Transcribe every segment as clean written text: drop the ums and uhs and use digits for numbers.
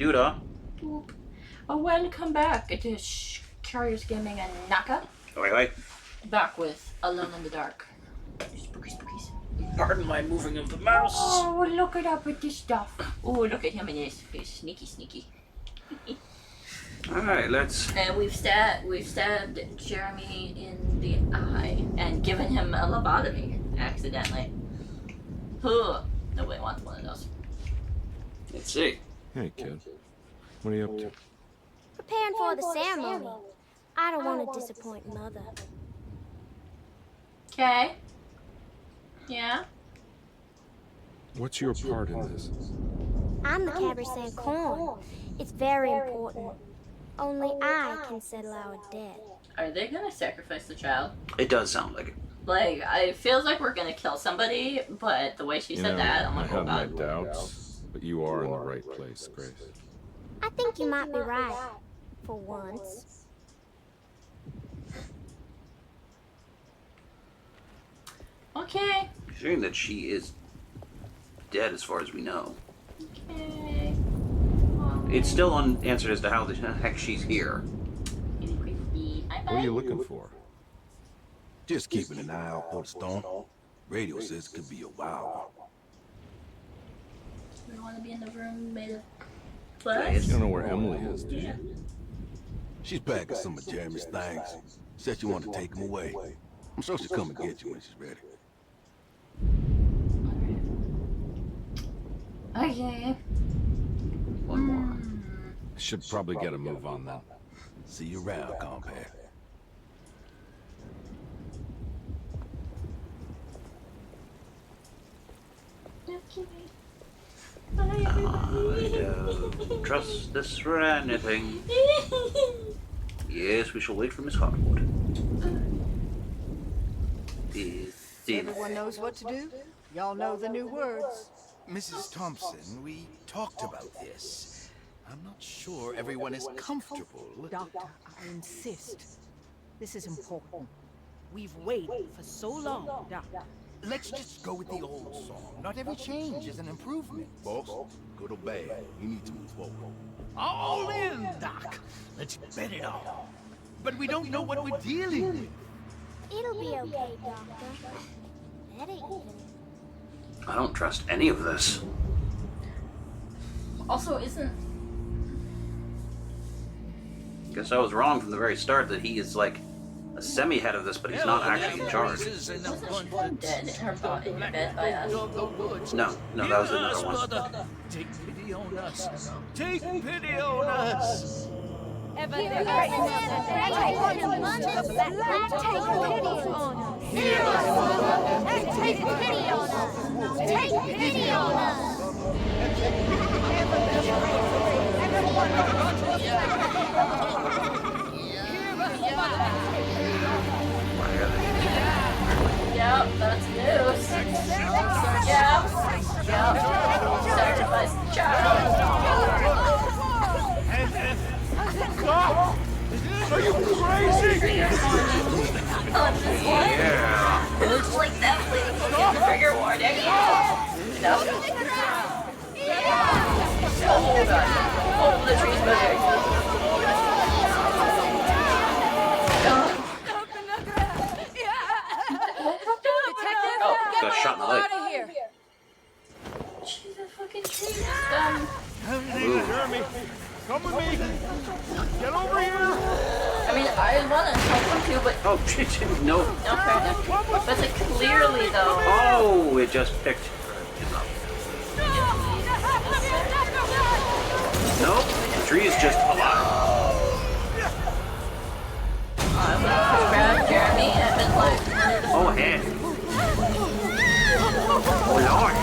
Doodah. Boop. Oh, welcome back. It is Carrier's Gaming and Naka. Oi. Back with Alone in the Dark. Spooky spookies. Pardon my moving of the mouse. Oh, look it up with this stuff. Oh, look at him in his sneaky. Alright, let's... And we've stabbed Jeremy in the eye and given him a lobotomy accidentally. Ugh. Nobody wants one of those. Let's see. Hey, kid. What are you up to? Preparing for the ceremony. I don't want to disappoint Mother. Okay. Yeah? What's your part in this? I'm the Cabernet Corn. It's very important. Only I can settle our debt. Are they gonna sacrifice the child? It does sound like it. Like, it feels like we're gonna kill somebody, but the way she said that, I'm I like, oh have my god. doubts, but you are in the right place, Grace. I think you might be right. For once. Okay. Considering that she is dead as far as we know. Okay. It's still unanswered as to how the heck she's here. What are you looking for? Just keeping an eye out for the storm. Radio says it could be a while. We want to be in the room made of You glass. You don't know where Emily is, do you? She's packing some of Jeremy's things. Said she wanted to take them away. I'm sure she'll come and get you when she's ready. Okay. One more. Should probably get a move on that. See you around, compadre. I don't trust this for anything. Yes, we shall wait for Miss Hotwood. Everyone knows what to do? Y'all know the new words. Mrs. Thompson, we talked about this. I'm not sure everyone is comfortable. Doctor, I insist. This is important. We've waited for so long, Doctor. Let's just go with the old song. Not every change is an improvement. Boss, good or bad, you need to move forward. All in, Doc. Let's bet it all. But we don't know what we're dealing with. It'll be okay, Doctor. That ain't even... I don't trust any of this. Also, isn't... Guess I was wrong from the very start that he is like a semi-head of this, but he's not actually in charge. Wasn't she dead in her body in bed by us? No, that was another one. Take pity on us. Take pity on us. Yep, that's news. Yep. Sacrifice the child. Are you crazy? Yeah. Looks like that lady will get the trigger warning. No. Oh god. Oh, the tree's moving. Got shot in the leg. She's a fucking tree. Jeremy, come with me. Get over here. I mean, I want to help them too, but Oh, no. no fair enough. But like, clearly though. Oh, it just picked him up. Nope, the tree is just alive. I would have grabbed Jeremy and been like, Oh, heck. Oh, Lord.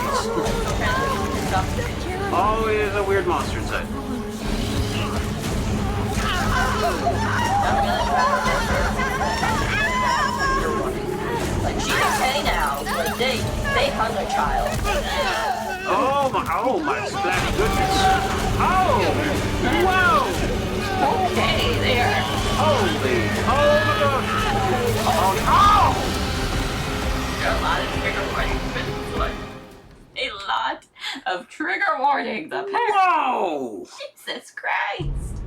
Oh, there's a weird monster inside. Like, she's okay now. Like, they hung a child. Oh my splatty goodness. Oh, whoa. Okay, there. Holy, oh my gosh. Oh, A lot of trigger warnings. A lot of trigger warnings. Apparently. Whoa. Jesus Christ.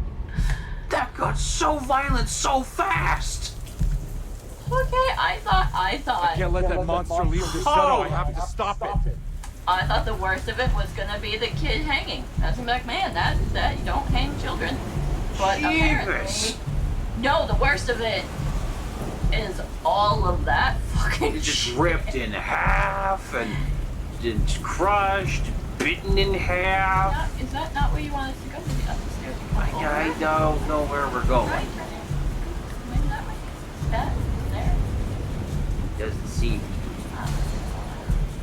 That got so violent so fast. Okay, I thought. Can't let that monster leave the shuttle. I have to stop it. I thought the worst of it was gonna be the kid hanging. I was like, man, that you don't hang children. But apparently, Jeebus. no, the worst of it is all of that fucking It's just shit. ripped in half and crushed, bitten in half. Is that not where you wanted to go? Maybe up the stairs. I don't know where we're going. Right, maybe that way. That there. Doesn't seem.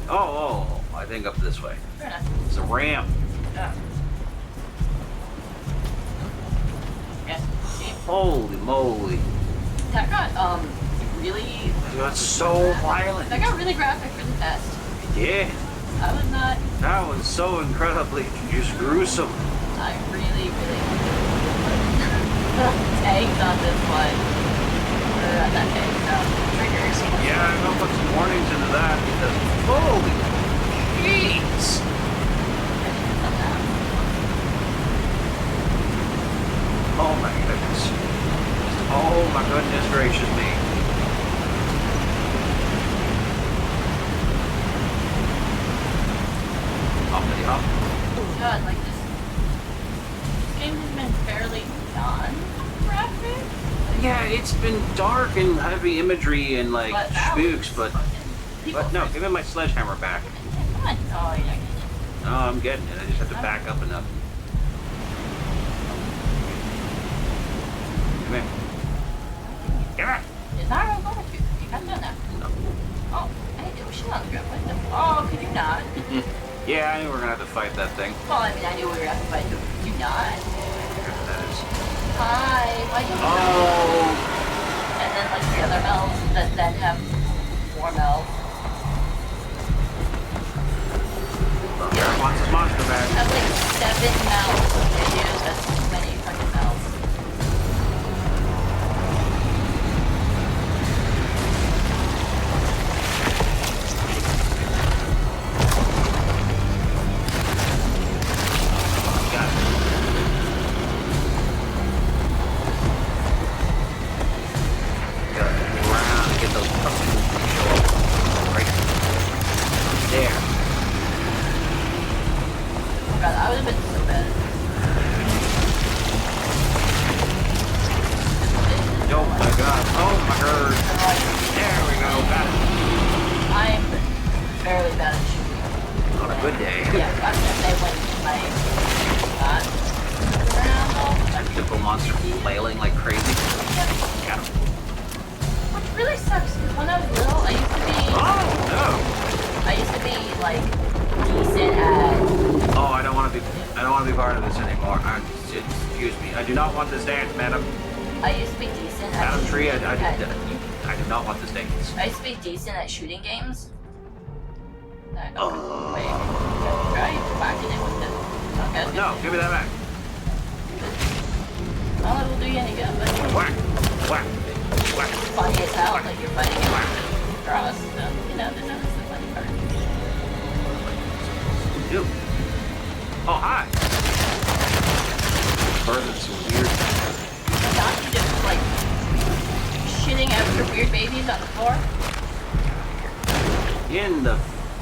Oh, I think up this way. Fair enough. It's a ramp. Yeah. Yes. See? Holy moly. That got really. It got so violent. That got really graphic for the test. Yeah, I was not. that was so incredibly just gruesome. I really tags on this one. Not tags, triggers. Yeah, I'm gonna put some warnings into that because holy jeez. Oh my goodness. Oh my goodness gracious me. Hoppity hop. God, like this game has been fairly non-graphic. Yeah, it's been dark and heavy imagery and like But that spooks, was but no, give me my sledgehammer back. Come on. Oh, yeah. No, I'm getting it. I just have to back up enough. Come here. Come here. Is that where I'm going to? You got that now? No. Oh, hey, there was shit on the ground. What the? Oh, could you not? Yeah, I knew we were gonna have to fight that thing. Well, I mean, I knew we were going to fight it. Could you not? Whatever that is. Hi. Why don't you Oh! And then, like, the other elves that then have more elves. Garrett wants his monster back. Have like 7 mouths. They use that's too many fucking mouths. Got it. Gotta move around and get those customs to show up. Right there. Oh god, I would have been so bad. Oh my god. Oh my god. There we go. Got it. I'm fairly bad at shooting. On a good day. Yeah, I was gonna say when my not around all the time. Typical monster flailing like crazy. Got him. Which really sucks because when I was little, I used to be like decent at. Oh, I don't want to be part of this anymore. Excuse me. I do not want this dance, madam. I used to be decent at. Madam Tree, I at- do not want this dance. I used to be decent at shooting games. Wait, Oh. try whacking it with this. Okay. No, give me that back. Well, it will do you any good, but Whack, whack, whack. funny as hell that you're fighting it across. So, you know, that's the funny part. Ew. Oh, hi. Bird is so weird. Not you just like shitting after weird babies on the floor. In the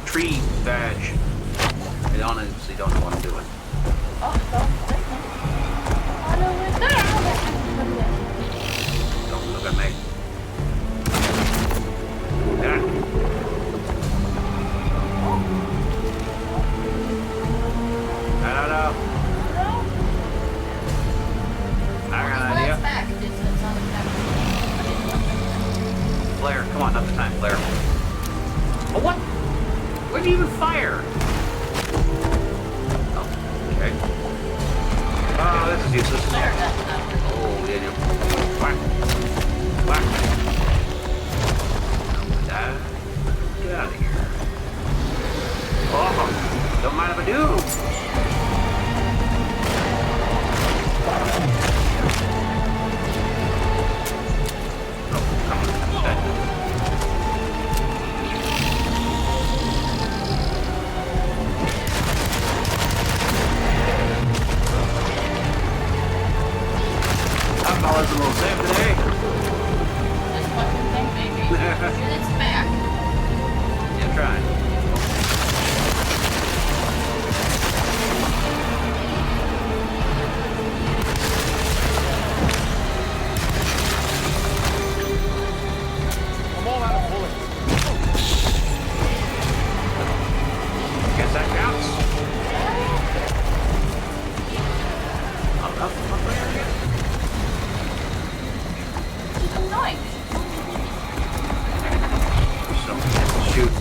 tree badge. I honestly don't know what I'm doing. Oh, so I know it's there. Don't look at me. Yeah. I don't know. I got an idea. Back. It's on the back. Blair, come on, not the time, Blair. Oh, what? Where'd you even fire? Oh, okay. Oh, this is useless. There, that's not working. Oh, yeah, yeah. Whack. Whack. Get out of here. Oh, don't mind if I do. Oh, come on. Okay. was a little safe today. This fucking thing, baby. Shoot its back. Yeah, try. I'm all out of bullets. Guess that counts. Oh, that's the fuck right here. It's annoying. Something has to shoot.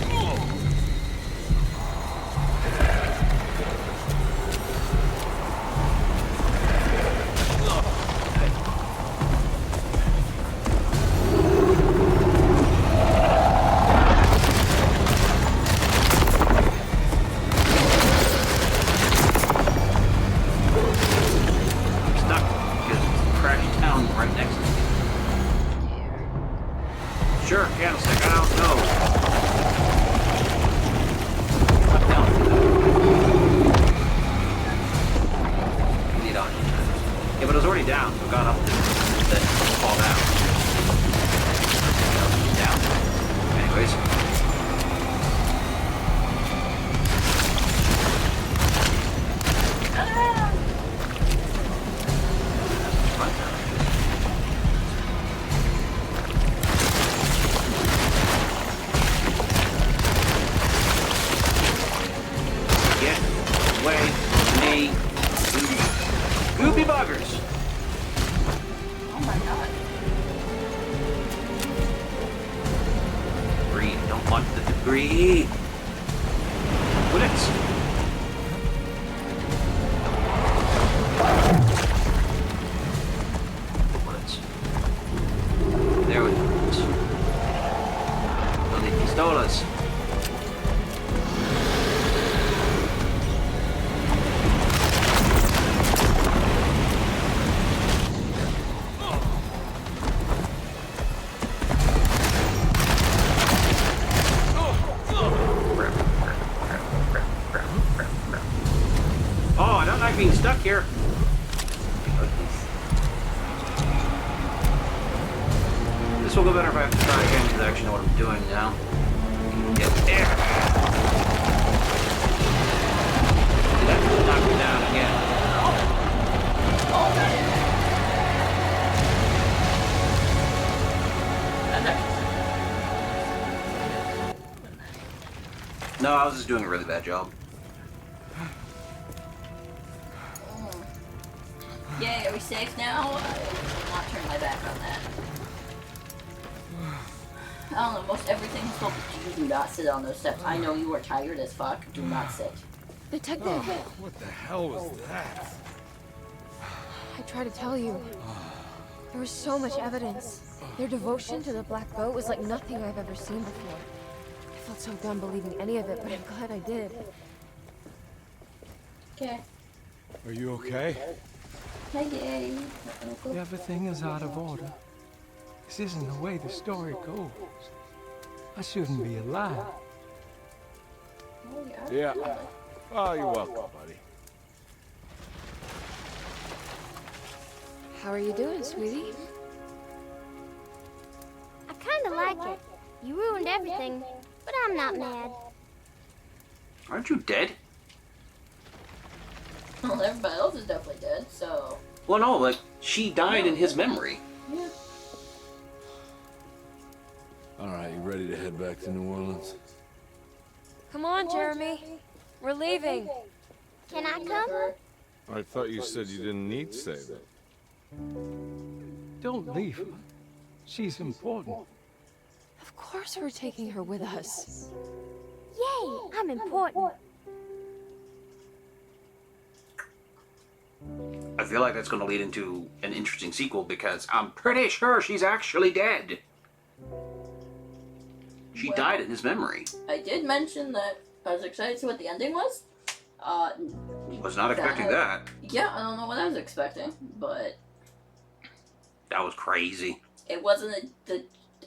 Stuck because it's crashed down right next to me. Sure, candlestick, I don't know. Up, down. Lead on. Yeah, but it was already down, so it got up to then fall down. Down. Anyways. Fun. Get away from me, goopy buggers. Oh my god. Debris, don't want the debris. Bullets. Bullets. There we go. Donde pistolas. Oh, I don't like being stuck here. This will go better if I have to try again because I actually know what I'm doing now. Get there. Did that knock me down again? Oh, that is. And that- No, I was just doing a really bad job. Yay, are we safe now? I will not turn my back on that. I don't know, most everything's told you do not sit on those steps. I know you are tired as fuck. Do not sit. Detective, What the hell was that? I try to tell you. There was so much evidence. Their devotion to the Black Boat was like nothing I've ever seen before. I felt so dumb believing any of it, but I'm glad I did. Okay. Are you okay? Hi, Gay. Uncle. Everything is out of order. This isn't the way the story goes. I shouldn't be alive. Oh, Yeah. Oh, you're welcome, buddy. How are you doing, sweetie? I kinda like it. You ruined everything, but I'm not mad. Aren't you dead? Well, everybody else is definitely dead, so... Well, no, like, she died in his memory. Yeah. All right, you ready to head back to New Orleans? Come on, Jeremy. We're leaving. Can I come? I thought you said you didn't need saving. Don't leave her. She's important. Of course we're taking her with us. Yay, I'm important. I feel like that's going to lead into an interesting sequel because I'm pretty sure she's actually dead. She died in his memory. I did mention that I was excited to see what the ending was. Was not expecting that. Yeah, I don't know what I was expecting, but That was crazy. it wasn't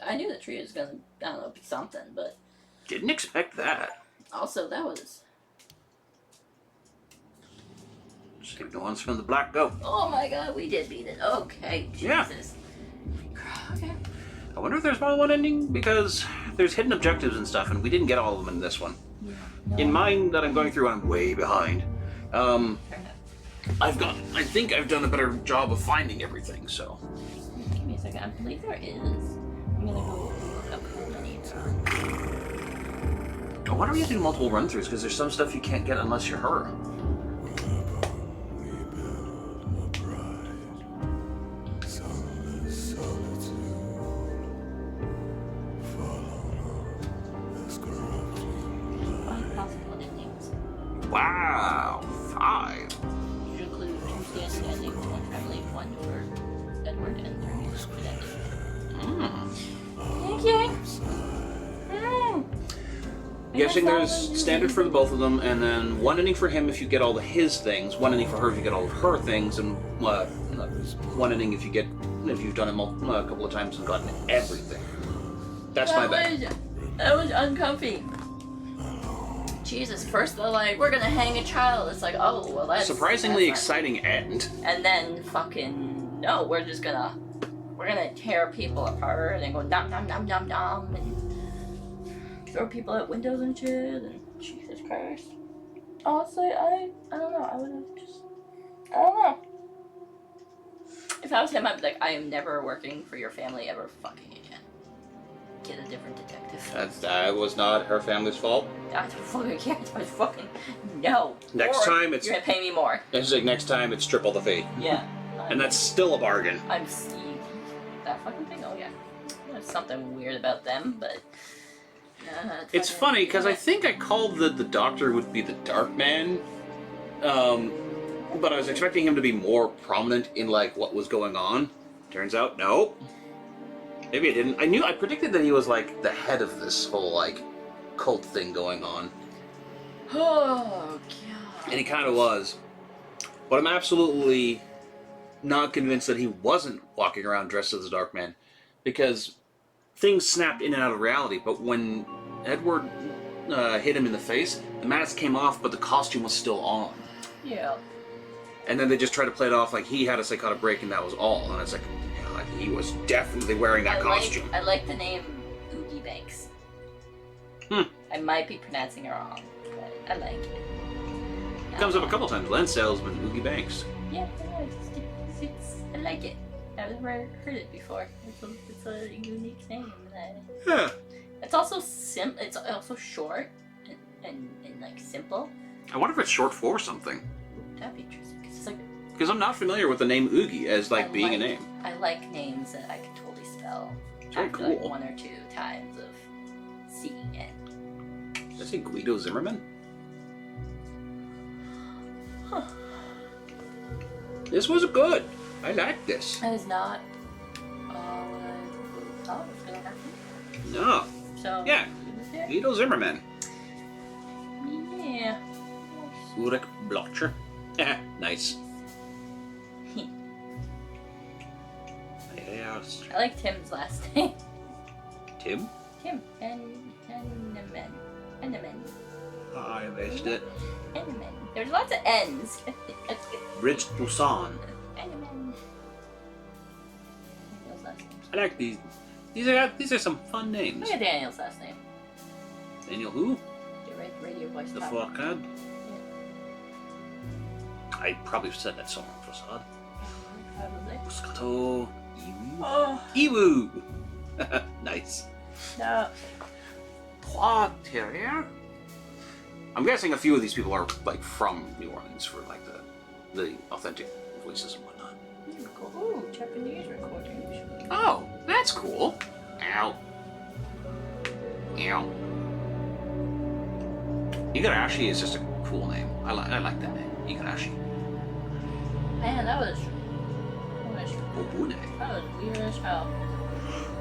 I knew the tree was gonna, I don't know, be something, but Didn't expect that. also that was... Just ignorance from the Black Goat. Oh my god, we did beat it. Okay, Yeah. Jesus. Okay. I wonder if there's more than one ending, because there's hidden objectives and stuff, and we didn't get all of them in this one. Yeah. No. In mine that I'm going through, I'm way behind. I think I've done a better job of finding everything, so. Give me a second. I believe there is. I'm gonna go look up how many it's on. Why do we have to do multiple run-throughs? Because there's some stuff you can't get unless you're her. Five possible endings. Wow, 5. Which include 2 standard endings, 1 family, 1 for Edward, and 3 for ending. Okay. Guessing there's standard for the both of them, and then 1 ending for him if you get all of his things, 1 ending for her if you get all of her things, and 1 ending if you've done it a couple of times and gotten everything. That's my bet. That was uncomfy. Jesus, first they're like, we're gonna hang a child. It's like, oh, well, that's Surprisingly that's exciting end. And then fucking, no, we're gonna tear people apart and go nom nom nom nom nom and throw people out windows and shit, and Jesus Christ. Honestly, I don't know, I would have just, I don't know. If I was him, I'd be like, I am never working for your family ever fucking again. Get a different detective. That was not her family's fault. I don't fucking care. I was fucking no. Next Or time it's you're gonna pay me more. It's like next time it's triple the fee. Yeah. And that's still a bargain. I'm that fucking thing. Oh yeah. There's something weird about them, but It's funny because I think I called the doctor would be the Dark Man, but I was expecting him to be more prominent in like what was going on. Turns out, no. Maybe I didn't. I predicted that he was like the head of this whole like cult thing going on. Oh god. And he kind of was. But I'm absolutely not convinced that he wasn't walking around dressed as the Dark Man, because things snapped in and out of reality. But when Edward hit him in the face, the mask came off, but the costume was still on. Yeah. And then they just tried to play it off like he had a psychotic break and that was all. And it's like, God, he was definitely wearing that costume. I like the name Oogie Banks. I might be pronouncing it wrong, but I like it. It comes up a couple times. Len Salesman, Oogie Banks. Yeah, I like it. I've never heard it before. It's a unique name. Yeah. It's also It's also short and like simple. I wonder if it's short for something. That'd be interesting. Because I'm not familiar with the name Oogie as like being a name. I like names that I can totally spell. Very after, cool. Like 1 or 2 times of seeing it. Did I say Guido Zimmerman? Huh. This was good. I like this. That is not what I thought was going to happen. No. So, yeah. Guido Zimmerman. Yeah. Ulrich Blocher. Yeah, nice. I like Tim's last name. Tim? Tim. Enneman. I missed it. Enneman. There's lots of N's. Rich Busan. Enneman. I like these. These are some fun names. Look at Daniel's last name. Daniel who? The radio voice. The talk. Forcad? I probably said that somewhere, Prasad. Probably. Moscato. Iwu. Oh. Iwu! Nice. No. Quad Terrier? I'm guessing a few of these people are like from New Orleans for like the authentic voices and whatnot. Ooh, Japanese recording. Oh, that's cool. Ow. Ow. Igarashi is just a cool name. I like that name. Igarashi. Man, that was Obune. that was weird as hell.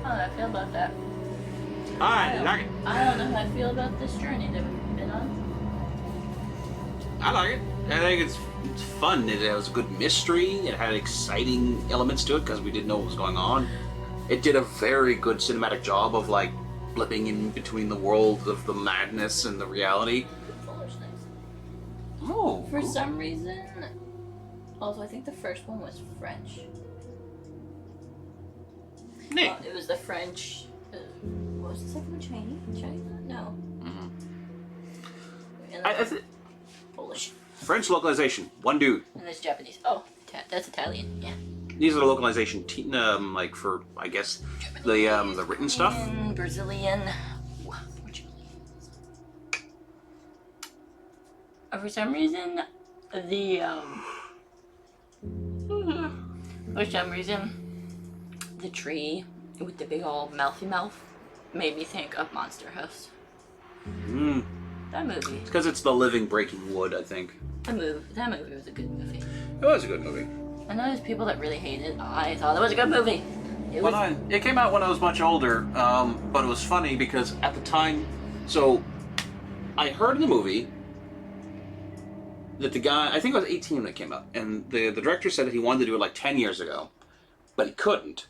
How do I feel about that? I like it. I don't know how I feel about this journey that we've been on. I like it. I think it's fun. It was a good mystery. It had exciting elements to it because we didn't know what was going on. It did a very good cinematic job of like flipping in between the world of the madness and the reality. Foolishness. Oh. For some reason, Also, I think the first one was French. Neat. It was the French. What was the second one? Chinese? China? No. Mm-hmm. Polish. French localization. One dude. And there's Japanese. Oh, that's Italian. Yeah. These are the localization, like for I guess the written stuff. Brazilian. Portuguese. For some reason, the tree with the big old mouthy mouth made me think of Monster House. Mm. That movie. It's because it's the living breaking wood, I think. That movie was a good movie. It was a good movie. I know there's people that really hate it. I thought it was a good movie. It came out when I was much older, but it was funny because at the time, so I heard in the movie that the guy, I think I was 18 when it came out, and the director said that he wanted to do it like 10 years ago, but he couldn't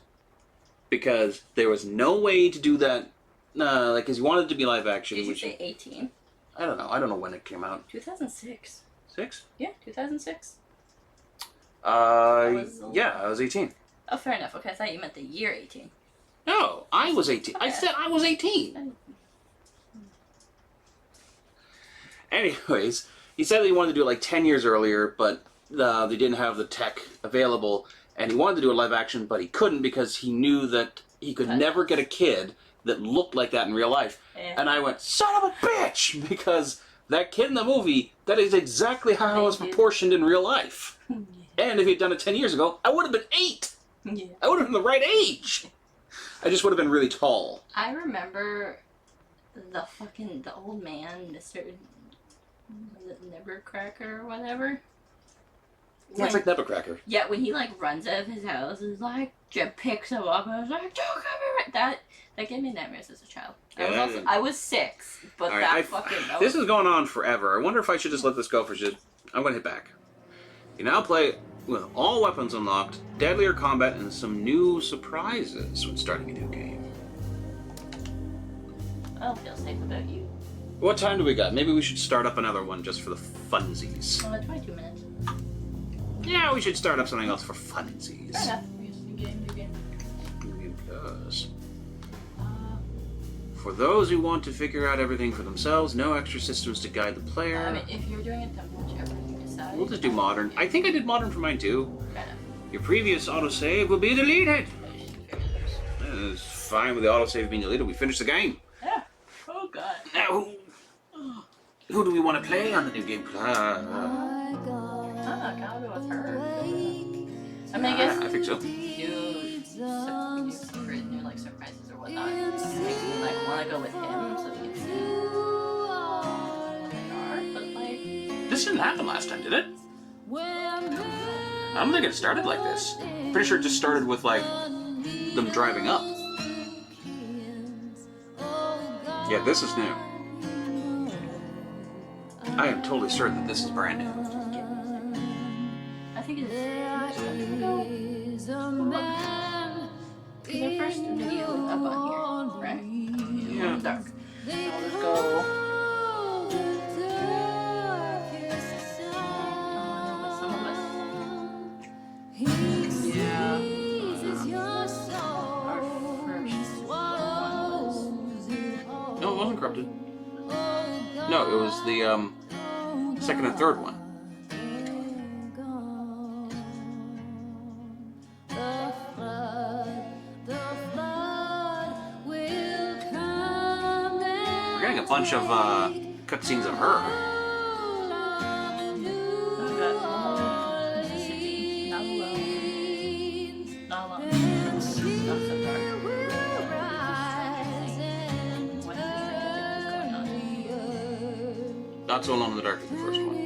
because there was no way to do that, like, because he wanted it to be live action. Did you say 18? I don't know. I don't know when it came out. 2006. 6? Yeah, 2006. Yeah, I was 18. Oh, fair enough. Okay, I thought you meant the year 18. No, I was 18. Okay. I said I was 18. Anyways, he said that he wanted to do it like 10 years earlier, but they didn't have the tech available, and he wanted to do a live action, but he couldn't because he knew that he could never get a kid that looked like that in real life. Yeah. And I went, son of a bitch! Because that kid in the movie, that is exactly how I was proportioned in real life. And if he'd done it 10 years ago, I would have been 8. Yeah. I would have been the right age. I just would have been really tall. I remember the old man, Mr. Nevercracker or whatever. Yeah, it's like Nevercracker. Yeah, when he like runs out of his house, it's like Jim picks him up and I was like, "Don't come here!" That gave me nightmares as a child. Yeah, I was 6, but right, this is going on forever. I wonder if I should just let this go for just. I'm gonna hit back. You now play with all weapons unlocked, deadlier combat, and some new surprises when starting a new game. I don't feel safe about you. What time do we got? Maybe we should start up another one just for the funsies. 22 minutes. Yeah, we should start up something else for funsies. Fair enough. New game. New Game Plus. For those who want to figure out everything for themselves, no extra systems to guide the player. I mean, if you're doing it, then whichever you decide. We'll just do modern. I think I did modern for mine too. Fair enough. Your previous autosave will be deleted. It's fine with the autosave being deleted. We finished the game. Yeah. Oh god. Now, who do we want to play on the New Game Plus? Gotta go with her. I mean, I guess I think so. new like surprises or whatnot. It makes me like want to go with him so we can see what they are. But like, This didn't happen last time, did it? I don't think it started like this. Pretty sure it just started with like them driving up. Yeah, this is new. I am totally certain that this is brand new. I think it's the first video up on here, right? Yeah. Dark. So I'll just go. Some of us. Yeah. Our first one was. No, it wasn't corrupted. No, it was the second and third one. We're getting a bunch of cutscenes of her. I've got the city, not alone. Not alone. Not so dark. What do you think is going on? Not So Alone in the Dark is the first one.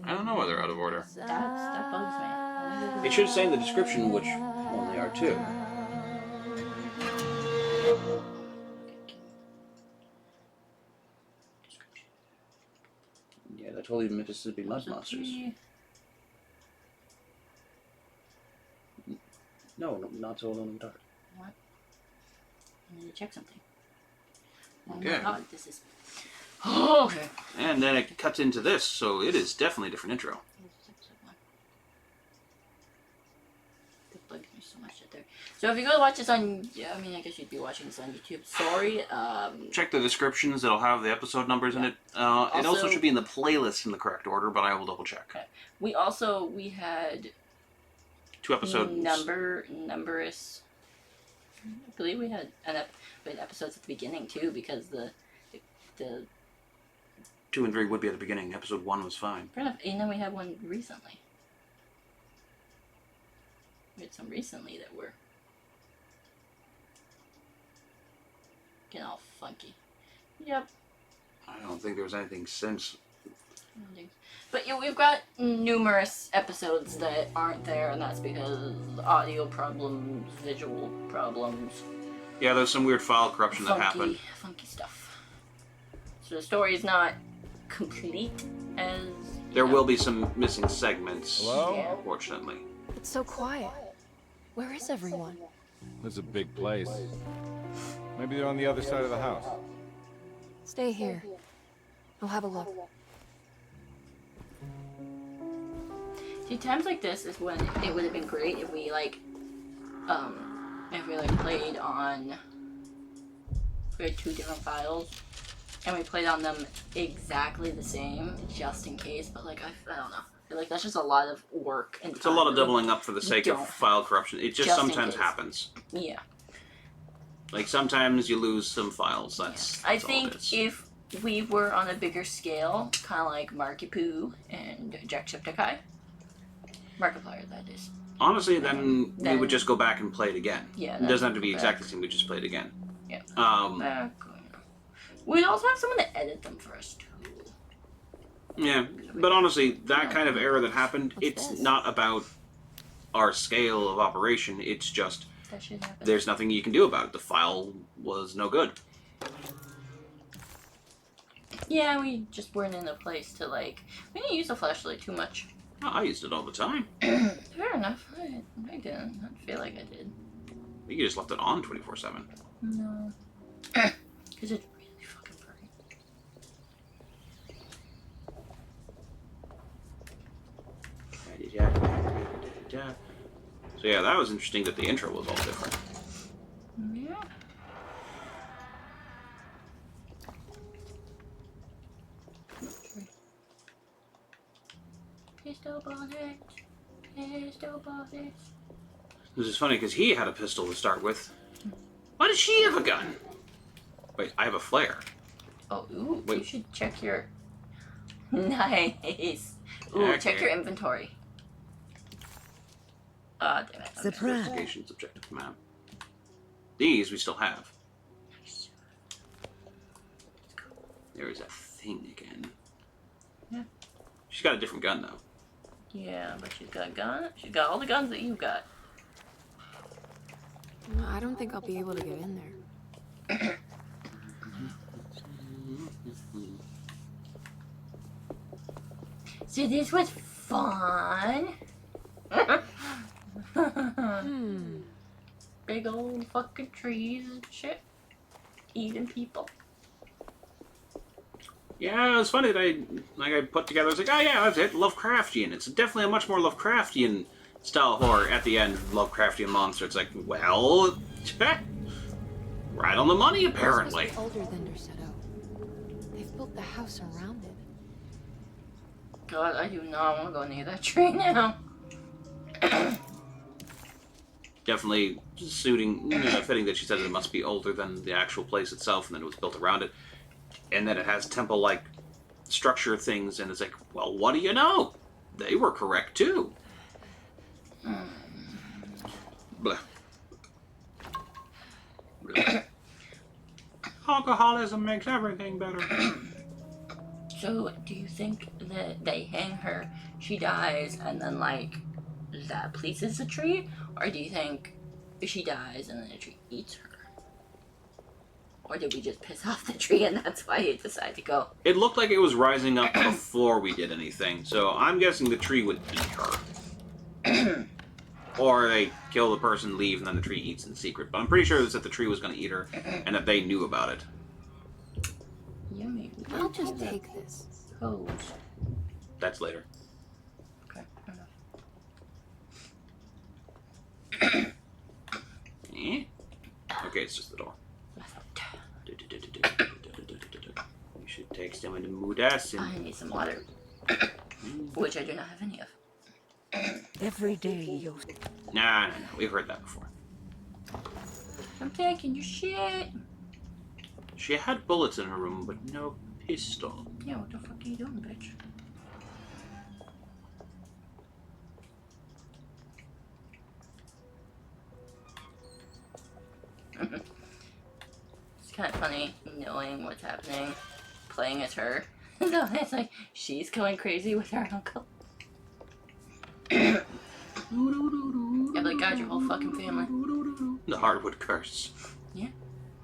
I don't know why they're out of order. That bugs me. It should say in the description which one they are too. Yeah, that totally Mississippi Mud Monsters. No, Not So Alone in the Dark. What? I need to check something. Oh Okay. my god, this is... Okay. And then it cuts into this, so it is definitely a different intro. So if you go to watch this on, I mean, I guess you'd be watching this on YouTube. Sorry. Check the descriptions; it'll have the episode numbers in it. It also should be in the playlist in the correct order, but I will double check. Okay. We had 2 episodes. Numberous. I believe we had episodes at the beginning too, because the 2 and 3 would be at the beginning. Episode 1 was fine. Fair enough. And then we had one recently. We had some recently that were getting all funky. Yep. I don't think there was anything since. But yeah, we've got numerous episodes that aren't there, and that's because audio problems, visual problems. Yeah, there's some weird file corruption that happened. Funky stuff. So the story is not complete as... There will be some missing segments, Hello? unfortunately. It's so quiet. Where is everyone? It's a big place. Maybe they're on the other side of the house. Stay here. I'll have a look. See, times like this is when it would have been great if we played on... We had 2 different files, and we played on them exactly the same, just in case, but like, I don't know. I feel like that's just a lot of work. And it's a lot of doubling up for the sake of file corruption. It just sometimes happens. Yeah. Like, sometimes you lose some files. That's I think if we were on a bigger scale, kind of like Marky Poo and Jacksepticeye, Markiplier, that is. Honestly, then we would just go back and play it again. Yeah. It doesn't have to be exactly the same, we just play it again. Yeah. We'd also have someone to edit them for us, too. Yeah, but honestly, that kind of error that happened, it's not about our scale of operation, it's just there's nothing you can do about it. The file was no good. Yeah, we just weren't in a place to, like... We didn't use the flashlight too much. Oh, I used it all the time. Fair enough. I didn't. I feel like I did. You just left it on 24/7. No. Because it's really fucking bright. So yeah, that was interesting that the intro was all different. Yeah. Pistol bullets. This is funny because he had a pistol to start with. Why does she have a gun? Wait, I have a flare. Oh, ooh, wait. You should check your... Nice. Ooh, Okay. check your inventory. Damn it. Surprise. Investigation subjective map. These we still have. Nice. There is a thing again. Yeah. She's got a different gun though. Yeah, but she's got a gun. She's got all the guns that you got. I don't think I'll be able to get in there. So this was fun. Big old fucking trees and shit. Eating people. Yeah, it's funny that I put together, I was like, oh yeah, that's it, Lovecraftian. It's definitely a much more Lovecraftian style horror. At the end, Lovecraftian monster. It's like, well, right on the money, apparently. It's older than Derceto. They've built the house around it. God, I do not want to go near that tree now. Definitely fitting that she said it must be older than the actual place itself, and then it was built around it. And then it has temple-like structure things, and it's like, well, what do you know? They were correct, too. Blah. Really. Alcoholism makes everything better. So, do you think that they hang her, she dies, and then, like, that pleases the tree? Or do you think she dies and then the tree eats her? Or did we just piss off the tree and that's why it decided to go? It looked like it was rising up before we did anything, so I'm guessing the tree would eat her. Or they kill the person, leave, and then the tree eats in secret. But I'm pretty sure that the tree was going to eat her, and that they knew about it. Yummy. I'll just take this. Hose. That's later. Okay, fair enough. Eh? Okay, it's just the door. You should take some in the mood ass. I need some water. Which I do not have any of. Every day you... Nah, we've heard that before. I'm taking your shit. She had bullets in her room, but no pistol. Yeah, what the fuck are you doing, bitch? It's kind of funny knowing what's happening, playing as her. No, it's like she's going crazy with her uncle. Yeah, but God, your whole fucking family. The hardwood curse. Yeah,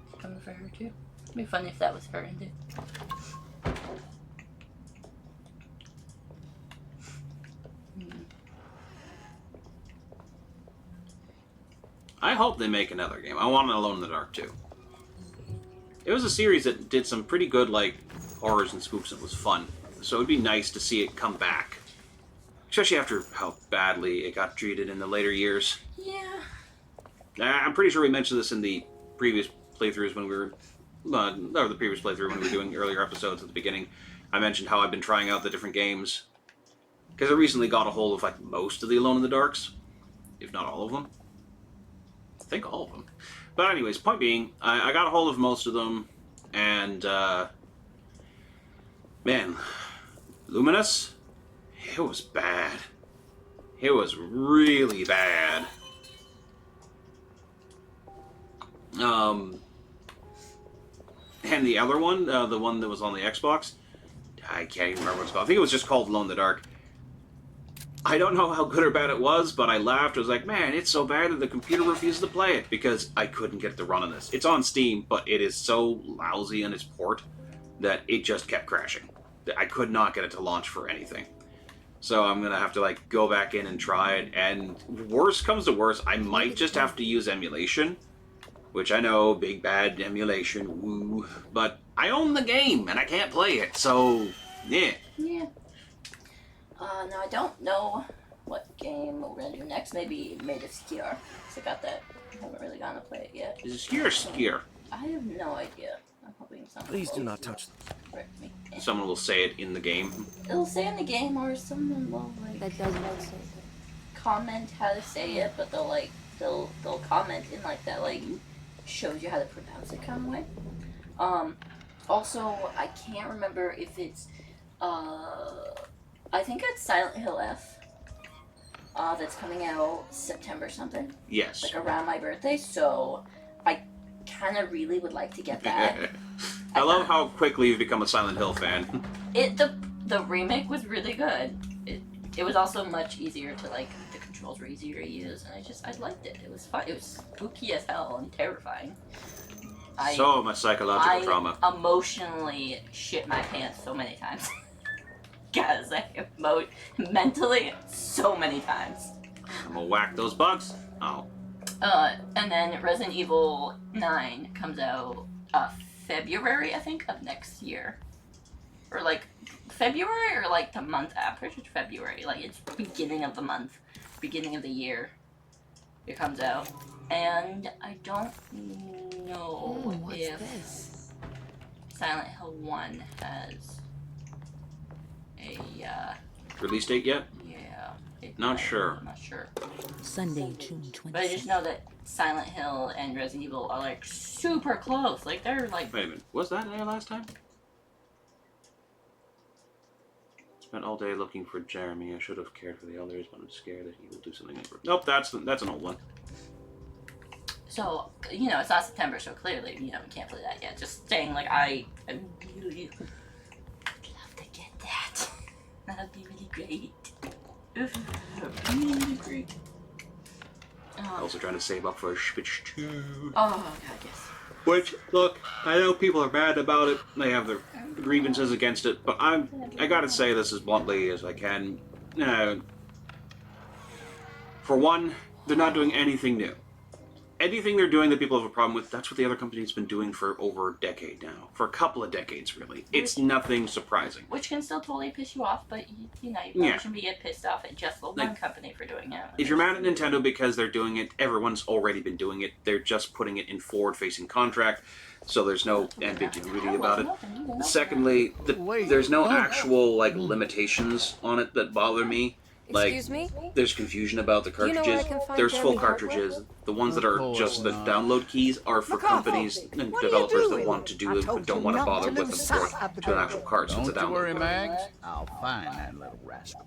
it's coming for her too. It'd be funny if that was her ended. I hope they make another game. I want Alone in the Dark too. It was a series that did some pretty good, like, horrors and spooks and was fun. So it'd be nice to see it come back. Especially after how badly it got treated in the later years. Yeah. I'm pretty sure we mentioned this in the previous playthroughs when we were... or the previous playthrough when we were doing earlier episodes at the beginning. I mentioned how I've been trying out the different games. Because I recently got a hold of, like, most of the Alone in the Darks. If not all of them. I think all of them. But anyways, point being, I got a hold of most of them, and, man, Luminous, it was bad. It was really bad. And the other one, the one that was on the Xbox, I can't even remember what it's called. I think it was just called Alone in the Dark. I don't know how good or bad it was, but I laughed. I was like, man, it's so bad that the computer refuses to play it because I couldn't get it to run on this. It's on Steam, but it is so lousy in its port that it just kept crashing. I could not get it to launch for anything. So I'm going to have to, like, go back in and try it. And worst comes to worst, I might just have to use emulation. Which I know, big bad emulation, woo. But I own the game, and I can't play it, so, yeah. Yeah. Now I don't know what game we're gonna do next. Maybe Made of Skier. So I got that. I haven't really gotten to play it yet. Is it skier or skier? I have no idea. I'm hoping someone Please do will not touch them. correct me. Someone will say it in the game. It'll say in the game, or someone will like That doesn't make sense. comment how to say it, but they'll comment in like that like shows you how to pronounce it kind of way. Also, I can't remember if it's I think it's Silent Hill F. That's coming out September something. Yes. Like around my birthday, so I kind of really would like to get that. I love how quickly you've become a Silent Hill fan. The remake was really good. It was also much easier to like. The controls were easier to use, and I liked it. It was fun. It was spooky as hell and terrifying. So much psychological trauma. I emotionally shit my pants so many times. Guys, mentally so many times. I'm gonna whack those bugs. Oh. And then Resident Evil 9 comes out February, I think, of next year. Or like February or like the month after. It's February. Like it's beginning of the month, beginning of the year. It comes out. And I don't know What's if this? Silent Hill 1 has a Release date yet? yeah. Not sure. I'm not sure. Sunday, June 26th. But I just know that Silent Hill and Resident Evil are like super close. Like they're like Wait a minute. Was that there last time? Spent all day looking for Jeremy. I should have cared for the others, but I'm scared that he will do something. Nope, that's an old one. so you know it's not September, so clearly we can't play that yet. Just saying like I really would love to get that. That'd be really great. Really great. Also trying to save up for a Switch 2. Oh god, yes. Which, look, I know people are bad about it. They have their grievances against it, but I gotta say this as bluntly as I can. For one, they're not doing anything new. anything they're doing that people have a problem with, that's what the other company's been doing for over a decade now. For a couple of decades, really. It's nothing surprising. Which can still totally piss you off, but you know, you probably shouldn't be get pissed off at just the one company for doing it. If you're mad at Nintendo because they're doing it, everyone's already been doing it. They're just putting it in forward-facing contract, so there's no ambiguity about it. Secondly, there's no actual limitations on it that bother me. Excuse me? There's confusion about the cartridges. You know where I can find There's full Jeremy Hartwell? cartridges. The ones that are just the download keys are for companies and developers that want to do it but don't want to bother with them to an actual card, so it's a Don't you worry, download. Mags. I'll find that little rascal.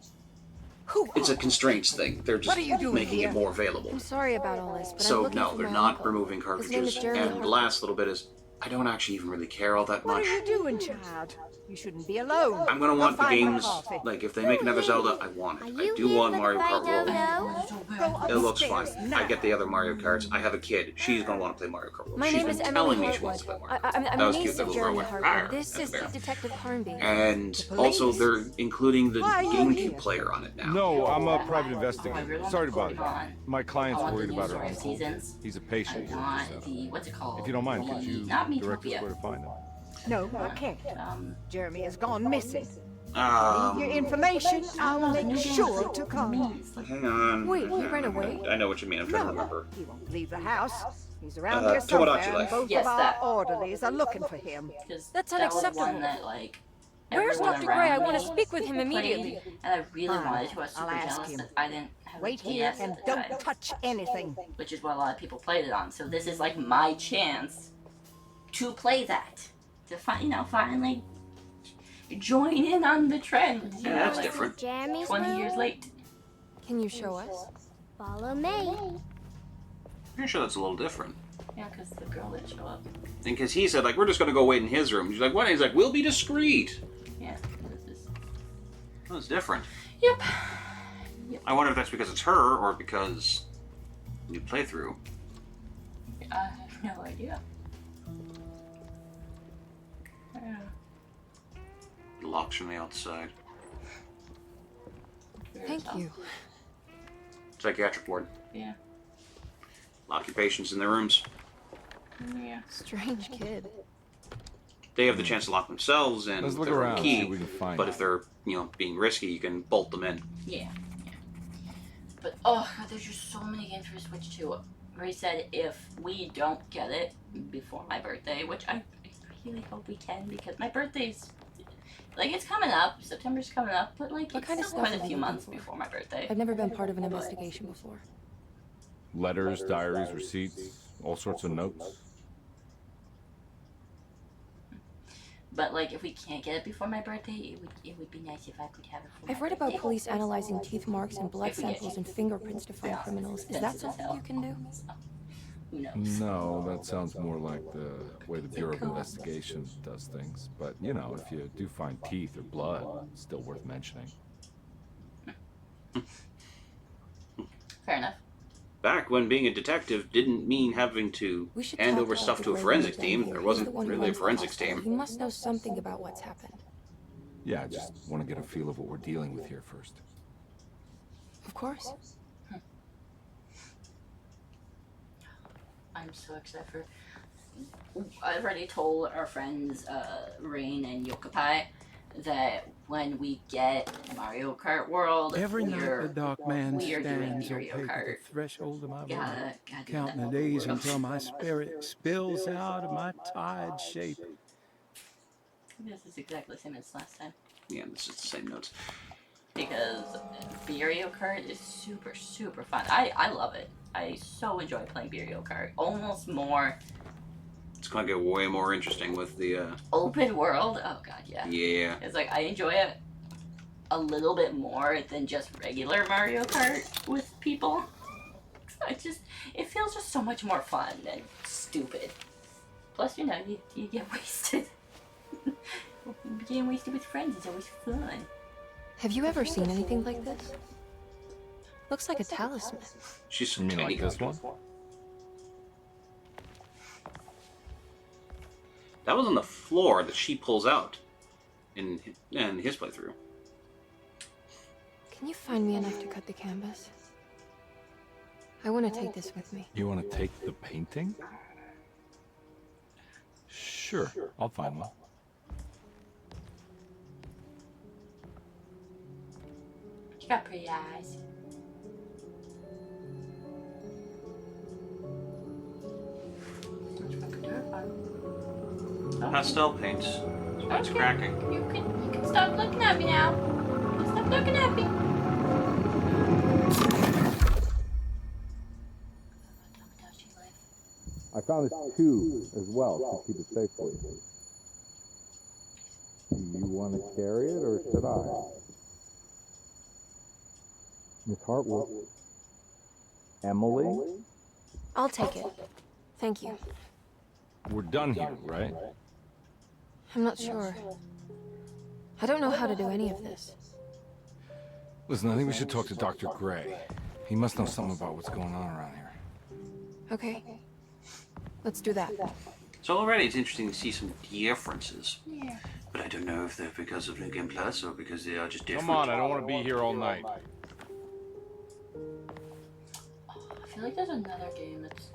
It's a constraints thing. They're just making it more available. I'm sorry about all this, but I'm So looking no, for they're my not uncle. removing His name is cartridges. Jeremy And the Hartwell. last little bit is, I don't actually even really care all that What much. are you doing, child? You shouldn't be alone. I'm gonna want the I'll find my games, coffee. like if they make another Zelda, I want Are it. you I do here want for Mario the Kart fight, World. Dodo? It looks fine. upstairs now. I get the other Mario Karts. I have a kid. She's gonna want to play Mario Kart World. My She's name been is Emily telling me she Hartwood. wants to play Mario Kart. I'm That the was niece cute, that of little Jeremy girl went, Hartwood. "Arr," This at is the bear. Detective Hornby. And The also police? they're including the Why are you GameCube here? player on it now. No, I'm a private I investigator. really Sorry to want bother you. Pokemon. My client's I want the worried new about her story uncle. seasons. He's a I patient here. want So. the what's it called? If you don't mind, could you Not direct us Metopia. where to find them? No, I can't. Um, Jeremy has gone missing. Leave your information. I'll make sure to come. Hang on. Wait, he ran away? I know what you mean. I'm trying to No, remember. he won't leave the house. He's around Uh, here somewhere, Tomodachi and Life. both Yes, of our that. orderlies are looking for him. because That's that was unacceptable. one that like. Where's everyone Dr. Gray? I around want to me speak with him played, immediately. And I really Fine, wanted to. I was super I'll ask jealous him. that I didn't have Wait a DS here at and the don't time, touch anything. which is what a lot of people played it on. So this is like my chance to play that, to finally join in on the trend. You Yeah, know, that's like different. Jeremy's 20 room? years late. Can you show us? Follow me. Pretty sure that's a little different. Yeah, because the girl didn't show up. And because he said, like, we're just gonna go wait in his room. She's like, what? He's like, we'll be discreet. Yeah. This is... That's different. Yep. I wonder if that's because it's her or because new playthrough. I have no idea. Locks from the outside. Thank you. Psychiatric ward. Yeah. Lock your patients in their rooms. Yeah. Strange kid. They have the chance to lock themselves in Let's with look their own around, see key. if we can find But it. if they're, being risky, you can bolt them in. Yeah. But oh god, there's just so many games for Switch 2. Ray said if we don't get it before my birthday, which I really hope we can because my birthday's like it's coming up. September's coming up, but like What it's kind of still stuff quite are a you few looking months for? before my birthday. I've never been part of an investigation before. Letters, diaries, receipts, all sorts of notes. But like if we can't get it before my birthday, it would be nice if I could have it for my I've read birthday. about police analyzing teeth marks and blood If we get- samples and fingerprints to find criminals. Is that something you can do? Who knows? No, that sounds more like the way the Bureau of Investigation does things. But, if you do find teeth or blood, it's still worth mentioning. Fair enough. Back when being a detective didn't mean having to We should hand talk over about stuff the to a Gray forensics down team. here. There He's wasn't the one who really a runs the forensics hospital. team. He must know something about what's happened. Yeah, I just want to get a feel of what we're dealing with here first. Of course. I'm so excited for. I've already told our friends Rain and Yokapai that when we get Mario Kart World, Every night we're, the dark man we are doing stands Mario opaque at Kart. the threshold of my Gotta, mind, gotta do counting that the days World. until my spirit spills out of my tired shape. This is exactly the same as last time. Yeah, this is the same notes. Because Mario Kart is super, super fun. I love it. I so enjoy playing Mario Kart. Almost more It's gonna get way more interesting with the, open world. Oh god, yeah. yeah. It's like I enjoy it a little bit more than just regular Mario Kart with people. It feels just so much more fun and stupid. Plus, you get wasted. Getting wasted with friends is always fun. Have you ever seen anything like this? Looks like a talisman. She's You mean tiny. like this one? That was on the floor that she pulls out in his playthrough. Can you find me enough to cut the canvas? I want to take this with me. You want to take the painting? Sure, I'll find one. She got pretty eyes. That's fucking terrifying. Pastel paints. It's Okay. cracking. You can stop looking at me now. Stop looking at me. I found this too as well to keep it safe for you. Do you want to carry it or should I? Miss Hartwell. Emily? I'll take it. Thank you. We're done here, right? I'm not sure. I don't know how to do any of this. Listen, I think we should talk to Dr. Gray. He must know something about what's going on around here. Okay. Let's do that. So already it's interesting to see some differences. Yeah. But I don't know if they're because of New Game Plus or because they are just different. Come on, I don't want to be here all night. I feel like there's another game that's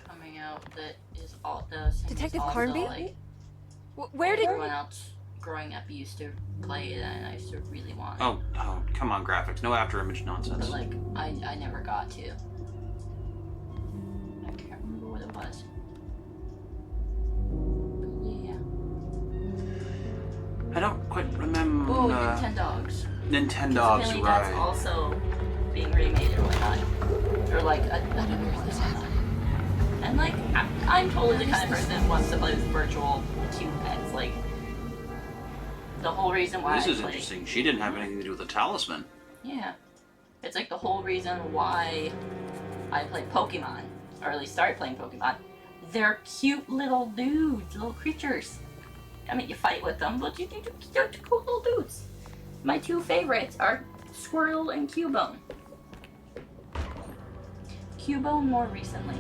coming out that is all the same. Detective also, Carnby? Like, Where did... everyone else growing up used to play it, and I used to really want it. Oh, come on, graphics. No after image nonsense. But like, I never got to. I can't remember what it was. But yeah. I don't quite remember. Oh, Nintendogs. Nintendogs, Apparently right. that's also being remade or whatnot. Or like, I don't know what's whatnot. And like, I'm totally the kind of person that wants to play with virtual cube pets. Like, the whole reason why This I is play, interesting. She didn't have anything to do with the talisman. Yeah. It's like the whole reason why I play Pokemon, or at least started playing Pokemon. They're cute little dudes, little creatures. I mean, you fight with them, but they're cool little dudes. My two favorites are Squirtle and Cubone. Cubone more recently.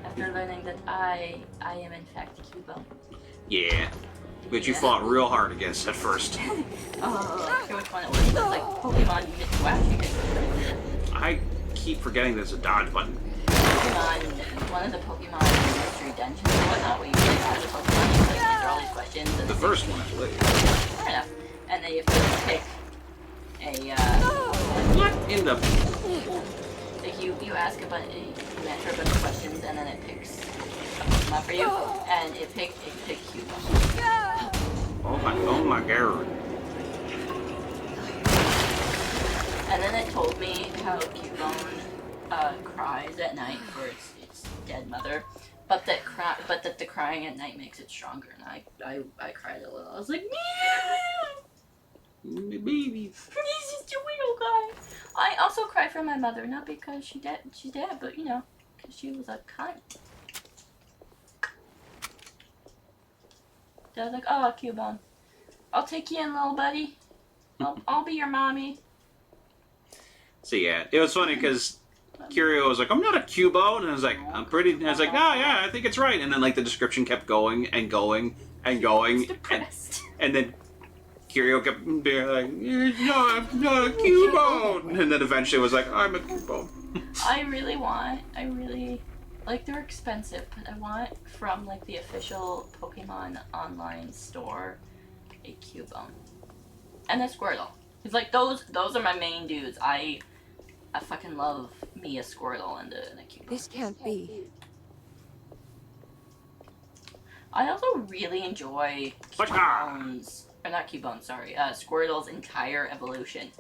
After learning that I am in fact Cubone. Yeah. Which you fought real hard against at first. I forget which one it was, but like Pokemon you get to actually get. I keep forgetting there's a dodge button. Pokemon, one of the Pokemon mystery dungeons or whatnot, where you get out of the Pokemon, you like answer all these questions. And The first one, I believe. Fair enough. And then you have to pick a, What in the... like you ask a bunch, you answer a bunch of questions, and then it picks a Pokemon for you, and it picked Cubone. Oh my god. And then it told me how Cubone cries at night for its dead mother, but that the crying at night makes it stronger. And I cried a little. I was like, yeah, Baby. this is the real guy. I also cry for my mother, not because she's dead, but you know, because she was a cunt. So I was like, oh, Cubone, I'll take you in, little buddy. I'll be your mommy. So yeah, it was funny because Curio was like, I'm not a Cubone, and I was like, I'm pretty, and I was like, no, yeah, I think it's right. And then like the description kept going and going and going. Depressed. And then Curio kept being like, you're not a Cubone. And then eventually was like, I'm a Cubone. I really, like, they're expensive, but I want from, like, the official Pokemon online store a Cubone. And a Squirtle. It's like, those are my main dudes. I fucking love me a Squirtle and a Cubone. This can't be. I also really enjoy Cubone's, or not Cubone, sorry, Squirtle's entire evolution.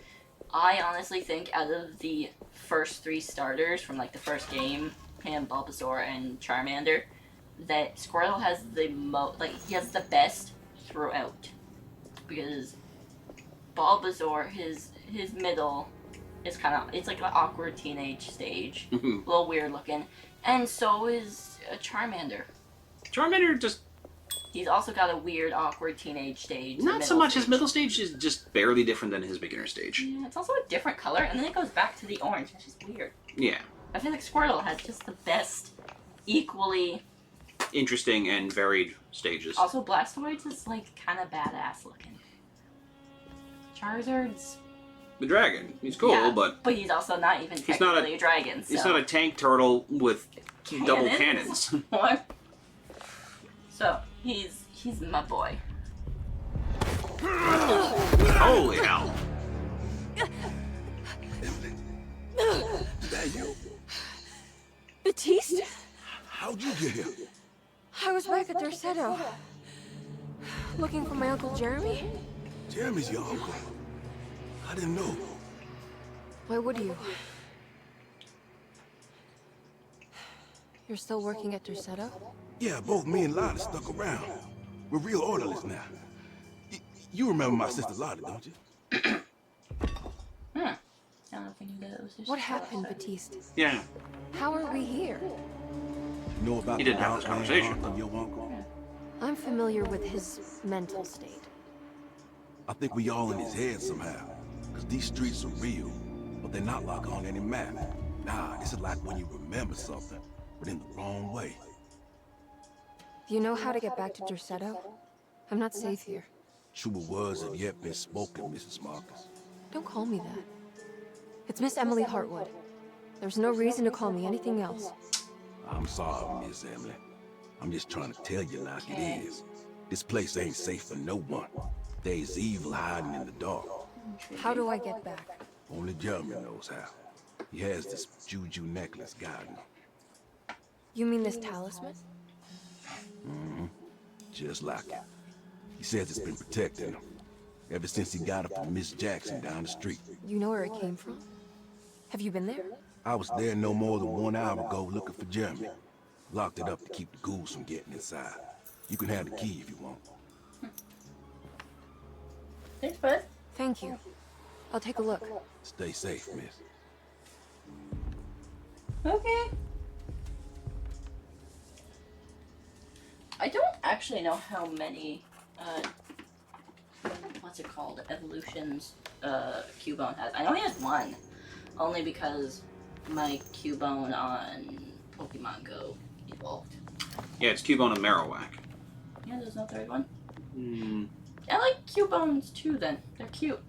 I honestly think out of the first three starters from, like, the first game, him, Bulbasaur, and Charmander, that Squirtle has the he has the best throughout. Because Bulbasaur, his middle is kind of, it's like an awkward teenage stage. A little weird looking. And so is Charmander. Charmander just... He's also got a weird, awkward teenage stage. Not so much. His middle stage is just barely different than his beginner stage. Yeah, it's also a different color, and then it goes back to the orange, which is weird. Yeah. I feel like Squirtle has just the best, equally... Interesting and varied stages. Also, Blastoise is, like, kind of badass looking. Charizard's the dragon. He's cool, Yeah, but he's also not even he's not technically a dragon. So. he's not a tank turtle with double cannons. What? So he's my boy. Holy hell! Is that you? Batiste? How'd you get here? I was back at Dorsetto. Looking for my Uncle Jeremy? Jeremy's your uncle. I didn't know. Why would you? You're still working at Dorsetto? Yeah, both me and Lottie stuck around. We're real orderlies now. You remember my sister Lottie, don't you? I don't know if I knew that it was his What happened, Batiste? Yeah, How are we here? You know about You didn't have this dark man conversation. haunting your uncle? I'm familiar with his mental state. I think we all in his head somehow. Because these streets are real, but they're not like on any map. Nah, this is like when you remember something, but in the wrong way. Do you know how to get back to Dorsetto? I'm not safe here. Truer words have yet been spoken, Mrs. Marcus. Don't call me that. It's Miss Emily Hartwood. There's no reason to call me anything else. I'm sorry, Miss Emily. I'm just trying to tell you like it is. This place ain't safe for no one. There's evil hiding in the dark. How do I get back? Only Jeremy knows how. He has this juju necklace guarding him. You mean this talisman? Just like it. He says it's been protecting him ever since he got it from Miss Jackson down the street. You know where it came from? Have you been there? I was there no more than 1 hour ago looking for Jeremy. Locked it up to keep the ghouls from getting inside. You can have the key if you want. Thanks, bud. Thank you. I'll take a look. Stay safe, miss. Okay. I don't actually know how many, what's it called, evolutions, Cubone has. I know he has one, only because my Cubone on Pokemon Go evolved. yeah, it's Cubone and Marowak. Yeah, there's no third one. Hmm. I like Cubones too then. They're cute.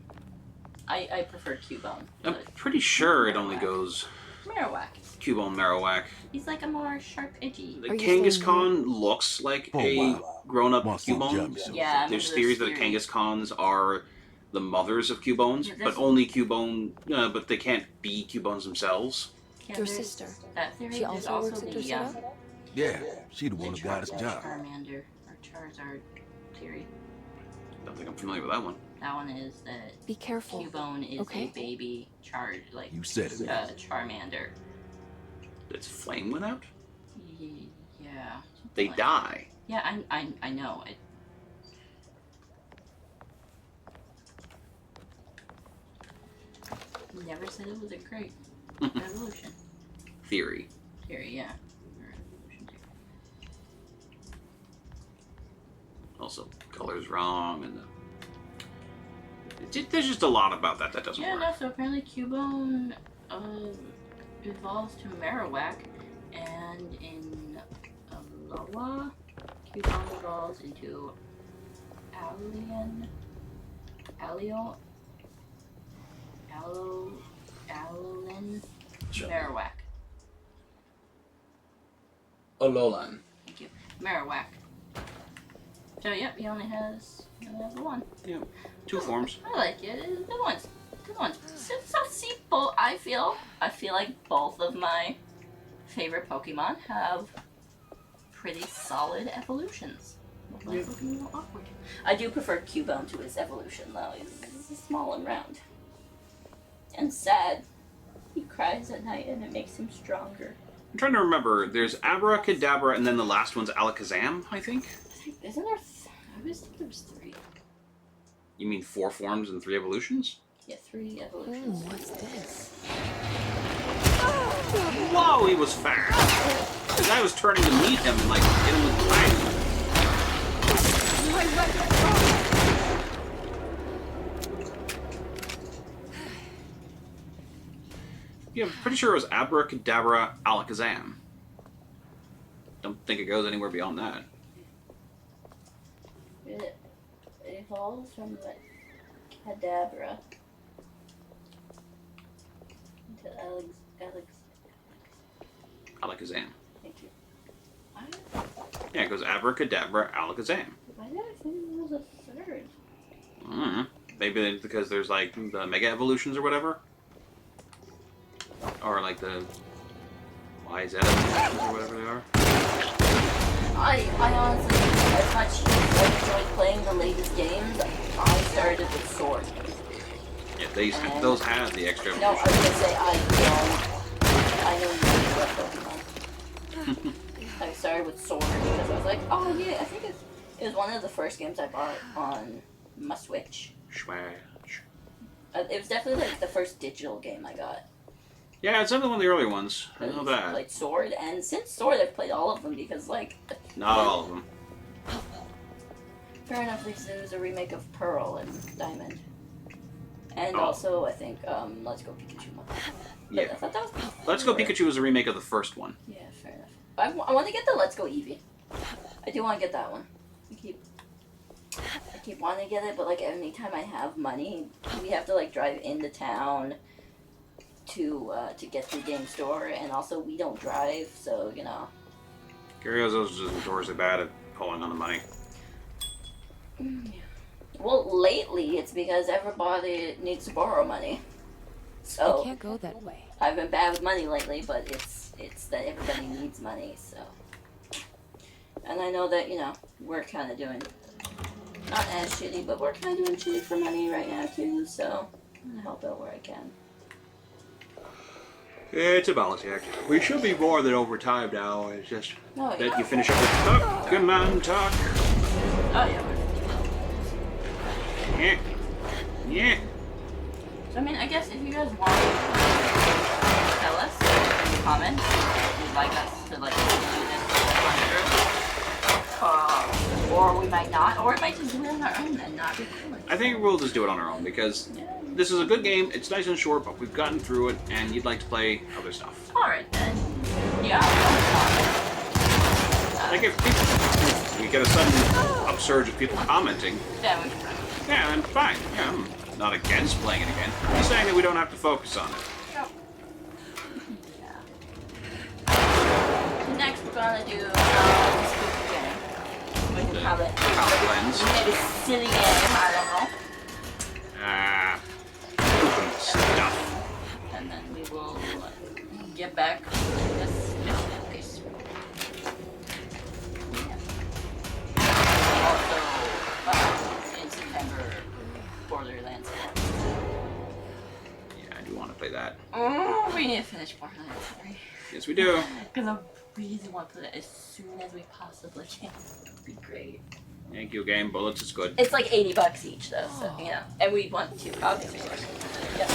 I prefer Cubone. I'm but pretty sure it only goes Marowak. Cubone, Marowak. He's like a more sharp, edgy. The Are you Kangaskhan looks like Oh, a wow. grown-up Want some Cubone. Jeremy shows Yeah, up. There's there's theories that the theory. Kangaskhan's are the mothers of Cubones, Yeah, but that's- only Cubone, but they can't be Cubones themselves. Yeah, Your there's sister. That theory. She There's also works at the, Dorsetto? Yeah, she the one who got his job. Charmander or Charizard theory. Don't think I'm familiar with that one. That one is that Be careful. Cubone is Okay. a baby like You said it. Charmander. Its flame went out? Yeah. They like- die. Yeah, I know. Never said it was a great evolution Theory. theory. Yeah. Or evolution theory. Also, color's wrong, and there's just a lot about that doesn't Yeah, work. no. So apparently Cubone evolves to Marowak, and in Alola, Cubone evolves into Alien, Alolan Sure. Marowak. Alolan. Thank you, Marowak. So yep, he only has the one. Yeah. Two forms. I like it. Good ones. Good ones. So simple. I feel like both of my favorite Pokemon have pretty solid evolutions. Both my Pokemon are a little awkward. I do prefer Cubone to his evolution though. He's small and round. And sad. He cries at night and it makes him stronger. I'm trying to remember. There's Abracadabra, and then the last one's Alakazam, I think. Isn't there? I always think there was 3. You mean 4 forms and 3 evolutions? Yeah, 3 evolutions. What's this? Whoa, he was fast. The guy was turning to meet him and, like, hit him with the fire. Yeah, I'm pretty sure it was Abracadabra Alakazam. Don't think it goes anywhere beyond that. It evolves from the Kadabra. Alakazam. Thank you. Why? Yeah, it goes Abracadabra, Alakazam. Why did I think it was a third? I don't know. Maybe because there's like the Mega Evolutions or whatever. Or like the YZ Evolutions or whatever they are. I honestly, as much as I enjoyed playing the latest games, I started with Sword. Yeah, those have the extra No, I was evolutions. gonna say I know nothing about Pokemon. I started with Sword because I was like, oh yeah, I think it was one of the first games I bought on my Switch. Switch. It was definitely like the first digital game I got. Yeah, it's definitely one of the early ones. I know that. Played Sword, and since Sword, I've played all of them because, like, Not all of them. fair enough, there was a remake of Pearl and Diamond, and Oh. also I think Let's Go Pikachu. Yeah. I thought that was Let's Go Pikachu was a remake of the first one. Yeah, fair enough. I want to get the Let's Go Eevee. I do want to get that one. I keep wanting to get it, but like anytime I have money, we have to like drive into town to get to the game store, and also we don't drive, so you know. Curioso's just notoriously bad at pulling on the money. Well, lately it's because everybody needs to borrow money. So I can't go that way. I've been bad with money lately, but it's that everybody needs money, so. And I know that, you know, we're kind of doing, not as shitty, but we're kind of doing shitty for money right now too, so I'm gonna help out where I can. It's a balancing act. We should be more than over time now. It's just Oh, that yeah. you finish up with Pokemon talk. Oh, yeah. Yeah. Yeah. So, I mean, I guess if you guys want to tell us in the comments if you'd like us to, like, do this or we might not, or we might just do it on our own and not record. I think we'll just do it on our own because this is a good game. It's nice and short, but we've gotten through it, and you'd like to play other stuff. Alright then. Yeah. Like if we get a sudden upsurge of people commenting, Yeah, we can. yeah, then fine. Yeah, I'm not against playing it again. I'm just saying that we don't have to focus on it. So next we're gonna do a spooky game. We can have it. Lens. Maybe silly game, I don't know. Pooping stuff. And then we will get back to this piece. Also, in September, Borderlands 4. Yeah, I do want to play that. Oh, we need to finish Borderlands 3. Yes, we do. Because I really want to play it as soon as we possibly can. It would be great. Thank you, game. Bullets is good. It's like $80 each, though, so, you know. And we want 2 copies, of course. Yep.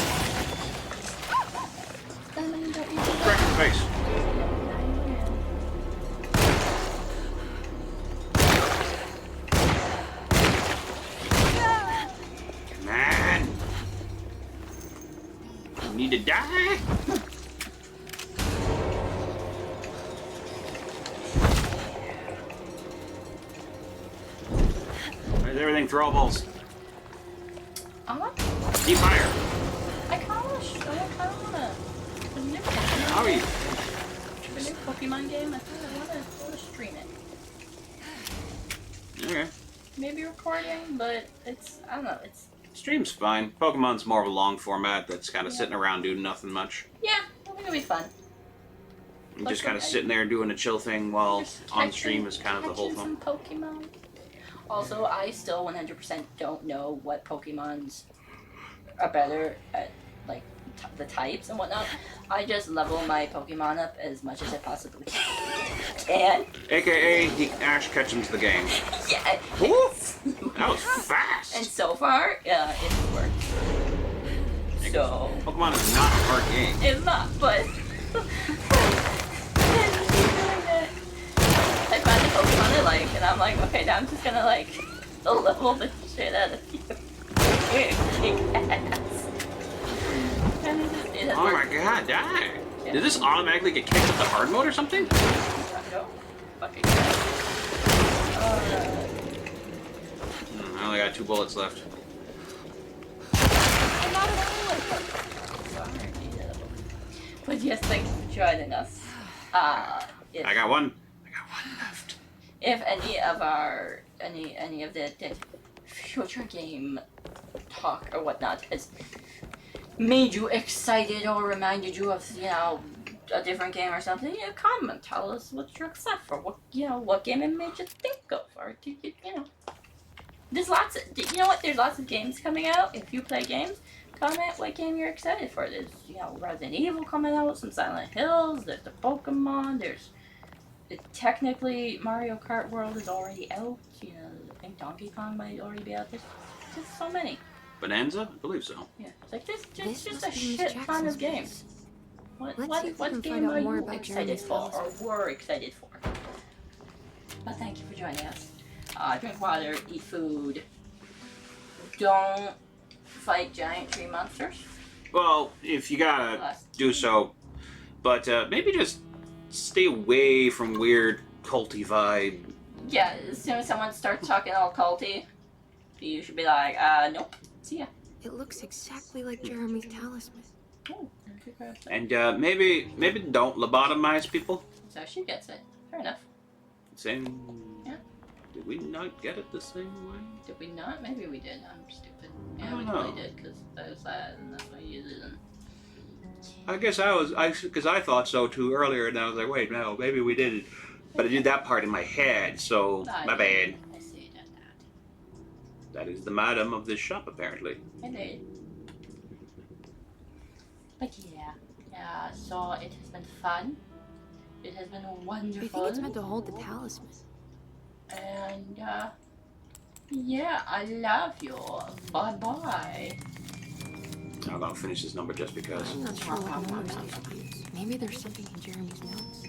Crack in the face. Come on. You need to die? Where's everything throwables? Deep fire. I kind of wanna. The new How are you? Pokemon game. I think I wanna stream it. Okay. Maybe recording, but I don't know. It's Stream's fine. Pokemon's more of a long format that's kind of sitting around doing nothing much. yeah. I think it'll be fun. And just kind of sitting there doing a chill thing while Just on stream is kind of the whole catching fun. some Pokemon. Also, I still 100% don't know what Pokemons are better at, like, the types and whatnot. I just level my Pokemon up as much as I possibly can. AKA, the Ash Ketchum's the game. Yeah. That was fast. And so far, it's worked. So Pokemon is not a hard game. it's not, but I find the Pokemon I like, and I'm like, okay, now I'm just gonna like level the shit out of you. Kick ass. And it has Oh my worked. god, die! Yeah. Did this automatically get kicked up to hard mode or something? No. Fucking I only got 2 bullets left. Sorry. But yes, thank you for trying enough. If, I got one. I got one left. if any of the future game talk or whatnot has made you excited or reminded you of, you know, a different game or something, you comment, tell us what you're excited for, what game it made you think of, or you know. There's lots of, you know what, there's lots of games coming out. If you play games, comment what game you're excited for. There's, you know, Resident Evil coming out, some Silent Hills, there's the Pokemon, there's, technically Mario Kart World is already out, you know, I think Donkey Kong might already be out. There's so many. Bonanza? I believe so. Yeah, it's like there's This just must a be Miss shit ton Jackson's of games. Let's see if we What can find game out are more you about excited Jeremy's for, or talisman. were excited for? But thank you for joining us. Drink water, eat food. Don't fight giant tree monsters. Well, if you gotta Last- do so, but maybe just stay away from weird culty vibe. Yeah, as soon as someone starts talking all culty, you should be like, nope, see ya. It looks exactly like Jeremy's talisman. Oh, And maybe don't lobotomize people. so she gets it. Fair enough. Same. Yeah. Did we not get it the same way? Did we not? Maybe we did. I'm stupid. I Yeah, don't we know. totally did, because that was that, and that's why you used it. And I guess because I thought so too earlier, and I was like, wait, no, maybe we didn't. But I did that part in my head, so my bad. I see that. That is the madam of this shop, apparently. I did. But yeah, so it has been fun. It has been I think wonderful. it's meant to hold the talisman. And, yeah, I love you. Bye-bye. I'm gonna finish this number just because. I'm not sure what numbers these means. Maybe there's something in Jeremy's notes.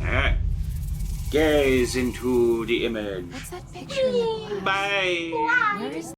Alright. Gaze into the image. What's that picture in the glass? Bye. Where is